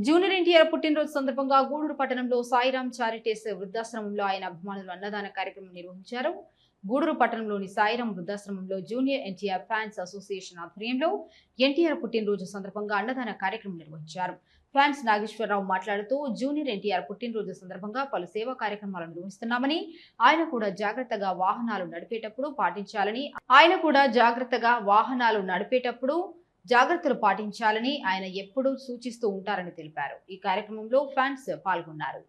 Junior NTR పుట్టినరోజు సందర్భంగా గూడూరు పట్టణంలో సాయిరామ్ చారిటీస్ వృద్ధాశ్రమంలో ఆయన అభిమానులు అన్నదాన కార్యక్రమం నిర్వహించారు. గూడూరు పట్టణంలోని సాయిరామ్ వృద్ధాశ్రమంలో జూనియర్ ఎన్టీఆర్ ఫ్యాన్స్ అసోసియేషన్ ఆధ్వర్యంలో ఎన్టీఆర్ పుట్టినరోజు సందర్భంగా అన్నదాన కార్యక్రమం నిర్వహించారు. ఫ్యాన్స్ నాగేశ్వరరావు మాట్లాడుతూ జూనియర్ ఎన్టీఆర్ పుట్టినరోజు సందర్భంగా పలు సేవా కార్యక్రమాలు నిర్వహిస్తున్నామని, ఆయన కూడా జాగ్రత్తగా వాహనాలు నడిపేటప్పుడు జాగ్రత్తలు పాటించాలని ఆయన ఎప్పుడూ సూచిస్తూ ఉంటారని తెలిపారు. ఈ కార్యక్రమంలో ఫ్యాన్స్ పాల్గొన్నారు.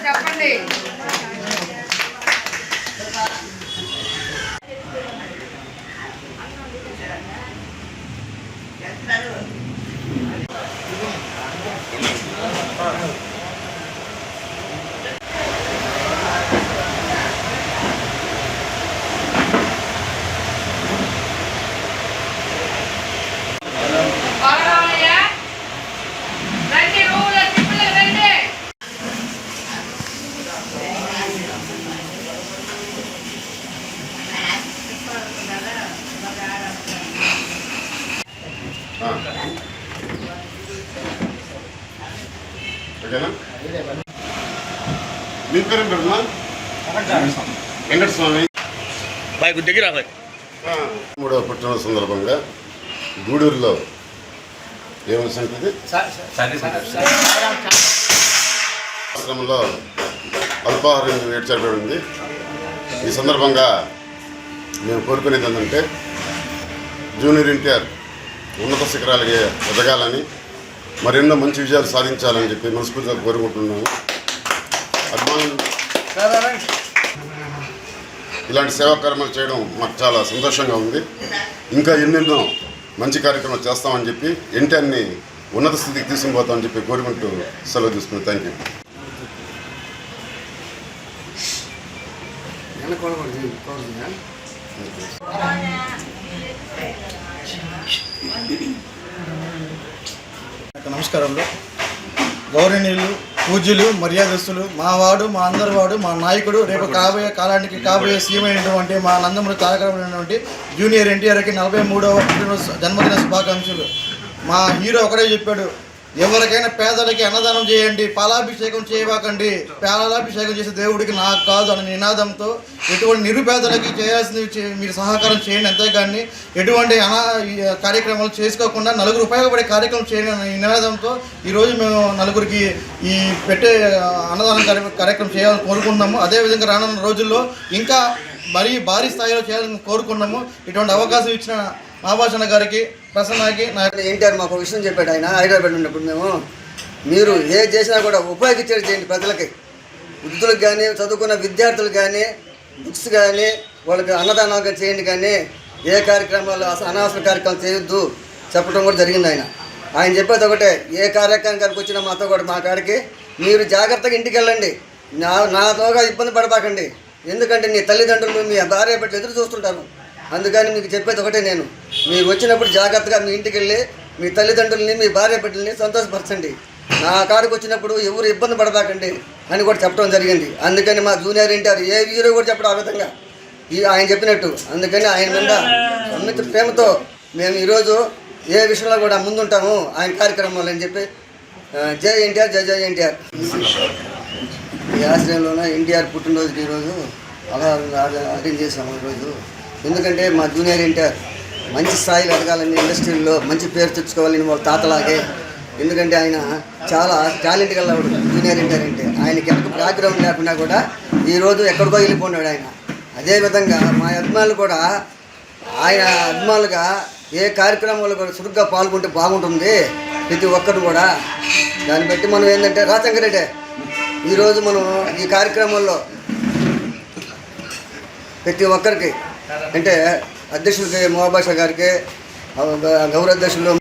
చెప్పండి. మీ పేరు వెంకటస్వామి. దగ్గర 3వ పుట్టినరోజు సందర్భంగా గూడూరులో ఏమవుతుంది ఆశ్రమంలో అల్పాహారం ఏర్చబడింది. ఈ సందర్భంగా మేము కోరుకునేది ఏంటంటే జూనియర్ ఎన్టీఆర్ ఉన్నత శిఖరాలకి ఎదగాలని, మరెన్నో మంచి విజయాలు సాధించాలని చెప్పి మనస్ఫూర్తిగా కోరుకుంటున్నాము. అభిమానులు ఇలాంటి సేవా కార్యక్రమాలు చేయడం మాకు చాలా సంతోషంగా ఉంది. ఇంకా ఎన్నెన్నో మంచి కార్యక్రమాలు చేస్తామని చెప్పి ఎన్టీఆర్ని ఉన్నత స్థితికి తీసుకుని పోతామని చెప్పి కోరుకుంటూ సెలవు తీసుకున్నాను. Thank you. నమస్కారంలో గౌరవనీయులు, పూజ్యులు, మర్యాదస్తులు, మా వాడు, మా అందరి వాడు, మా నాయకుడు, రేపు కాబోయే కాలానికి కాబోయే సీఎం అయినటువంటి మా నందమూరి తారకమైనటువంటి జూనియర్ ఎన్టీఆర్కి 43వ పుట్టినరోజు జన్మదిన శుభాకాంక్షలు. మా హీరో ఒకటే చెప్పాడు, ఎవరికైనా పేదలకి అన్నదానం చేయండి, పాలాభిషేకం చేయవాకండి, పాలాభిషేకం చేసే దేవుడికి నాకు కాదు అనే నినాదంతో ఎటువంటి నిరుపేదలకి చేయాల్సింది మీరు సహకారం చేయండి, అంతేగాని ఎటువంటి కార్యక్రమాలు చేసుకోకుండా నలుగురు ఉపయోగపడే కార్యక్రమం చేయండి అనే నినాదంతో ఈరోజు మేము నలుగురికి ఈ పెట్టే అన్నదానం కార్యక్రమం చేయాలని కోరుకుంటున్నాము. అదేవిధంగా రానున్న రోజుల్లో ఇంకా భారీ స్థాయిలో చేయాలని కోరుకున్నాము. ఇటువంటి అవకాశం ఇచ్చిన మహాభాషణ గారికి, ప్రసన్నకి, ఎన్టీఆర్ మాకు ఒక విషయం చెప్పాడు. ఆయన హైదరాబాద్ ఉన్నప్పుడు మీరు ఏ చేసినా కూడా ఉపయోగించేది చేయండి, ప్రజలకి, వృద్ధులకు కానీ, చదువుకున్న విద్యార్థులకు కానీ, బుక్స్ కానీ, వాళ్ళకి అన్నదానాలు చేయండి, కానీ ఏ కార్యక్రమాలు అనవసర కార్యక్రమాలు చేయొద్దు చెప్పడం కూడా జరిగింది. ఆయన చెప్పేది ఒకటే, ఏ కార్యక్రమానికి వచ్చినా మాతో కూడా మా కాడికి మీరు జాగ్రత్తగా ఇంటికి వెళ్ళండి, నాతోగా ఇబ్బంది పడబాకండి, ఎందుకంటే నీ తల్లిదండ్రులు మీ భార్య బిడ్డలు ఎదురు చూస్తుంటారు. అందుకని మీకు చెప్పేది ఒకటే, నేను మీరు వచ్చినప్పుడు జాగ్రత్తగా మీ ఇంటికి వెళ్ళి మీ తల్లిదండ్రులని, మీ భార్య బిడ్డల్ని సంతోషపరచండి, నా కాడికి వచ్చినప్పుడు ఎవరు ఇబ్బంది పడబాకండి అని కూడా చెప్పడం జరిగింది. అందుకని మా జూనియర్ ఎన్టీఆర్ ఏ హీరో కూడా చెప్పడం ఆ విధంగా ఆయన చెప్పినట్టు. అందుకని ఆయన మీద అమిత ప్రేమతో మేము ఈరోజు ఏ విషయంలో కూడా ముందుంటాము ఆయన కార్యక్రమాలు అని చెప్పి జై ఎన్టీఆర్, జై జై ఎన్టీఆర్. ఈ ఆశ్రయంలోనే ఎన్టీఆర్ పుట్టినరోజుకి ఈరోజు అలా అరేంజ్ చేసాము ఈరోజు. ఎందుకంటే మా జూనియర్ ఎన్టీఆర్ మంచి స్థాయిలో ఎదగాలని, ఇండస్ట్రీలో మంచి పేరు తెచ్చుకోవాలని వాళ్ళ తాతలాగే. ఎందుకంటే ఆయన చాలా టాలెంట్ గలవాడు జూనియర్ ఎన్టీఆర్ అంటే. ఆయనకి ఎక్కడ బ్యాక్గ్రౌండ్ లేకుండా కూడా ఈరోజు ఎక్కడికో వెళ్ళిపోయినాడు ఆయన. అదేవిధంగా మా అభిమానులు కూడా ఆయన అభిమానులుగా ఏ కార్యక్రమాలు కూడా చురుగ్గా పాల్గొంటే బాగుంటుంది ప్రతి ఒక్కరు కూడా. దాన్ని బట్టి మనం ఏంటంటే రాజశంకరెడ్డి ఈరోజు మనం ఈ కార్యక్రమంలో ప్రతి ఒక్కరికి అంటే అధ్యక్షులకి, మహాభాష గారికి, గౌరవ అధ్యక్షులు